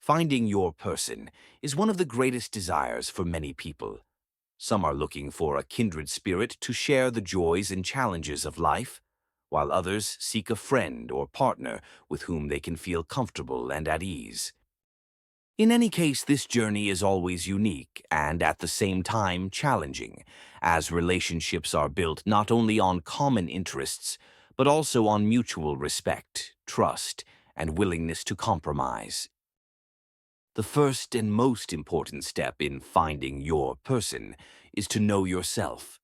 Finding your person is one of the greatest desires for many people. Some are looking for a kindred spirit to share the joys and challenges of life, while others seek a friend or partner with whom they can feel comfortable and at ease. In any case, this journey is always unique and at the same time challenging, as relationships are built not only on common interests, but also on mutual respect, trust, and willingness to compromise. The first and most important step in finding your person is to know yourself.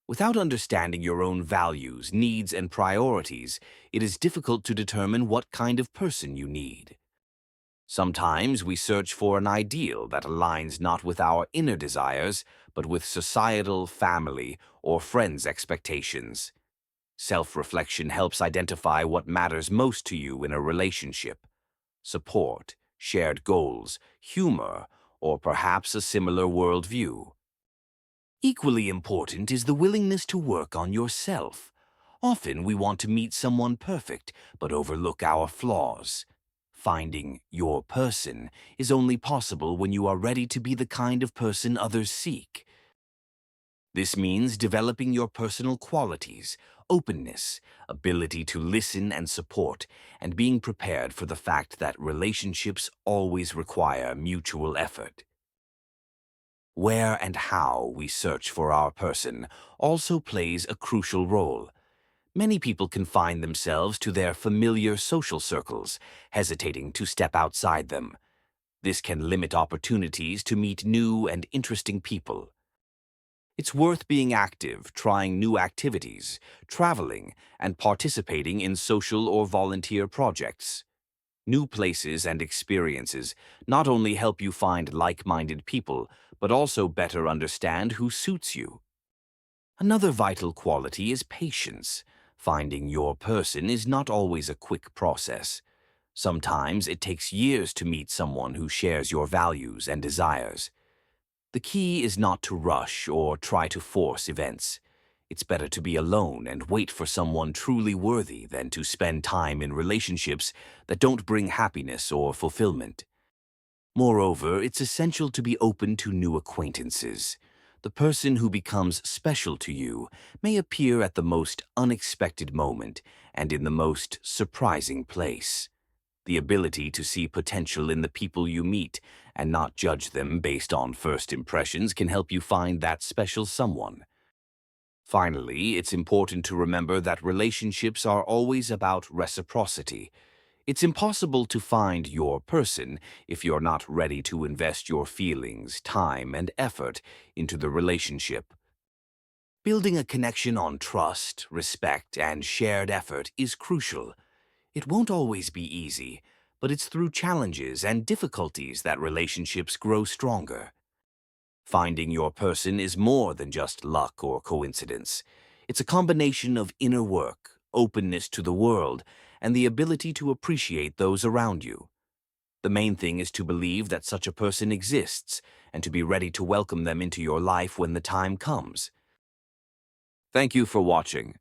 Without understanding your own values, needs, and priorities, it is difficult to determine what kind of person you need. Sometimes we search for an ideal that aligns not with our inner desires, but with societal, family, or friends' expectations. Self-reflection helps identify what matters most to you in a relationship: support, shared goals, humor, or perhaps a similar worldview. Equally important is the willingness to work on yourself. Often we want to meet someone perfect, but overlook our flaws. Finding your person is only possible when you are ready to be the kind of person others seek. This means developing your personal qualities, openness, ability to listen and support, and being prepared for the fact that relationships always require mutual effort. Where and how we search for our person also plays a crucial role. Many people confine themselves to their familiar social circles, hesitating to step outside them. This can limit opportunities to meet new and interesting people. It's worth being active, trying new activities, traveling, and participating in social or volunteer projects. New places and experiences not only help you find like-minded people, but also better understand who suits you. Another vital quality is patience. Finding your person is not always a quick process. Sometimes it takes years to meet someone who shares your values and desires. The key is not to rush or try to force events. It's better to be alone and wait for someone truly worthy than to spend time in relationships that don't bring happiness or fulfillment. Moreover, it's essential to be open to new acquaintances. The person who becomes special to you may appear at the most unexpected moment and in the most surprising place. The ability to see potential in the people you meet and not judge them based on first impressions can help you find that special someone. Finally, it's important to remember that relationships are always about reciprocity. It's impossible to find your person if you're not ready to invest your feelings, time, and effort into the relationship. Building a connection on trust, respect, and shared effort is crucial. It won't always be easy, but it's through challenges and difficulties that relationships grow stronger. Finding your person is more than just luck or coincidence. It's a combination of inner work, openness to the world, and the ability to appreciate those around you. The main thing is to believe that such a person exists and to be ready to welcome them into your life when the time comes. Thank you for watching.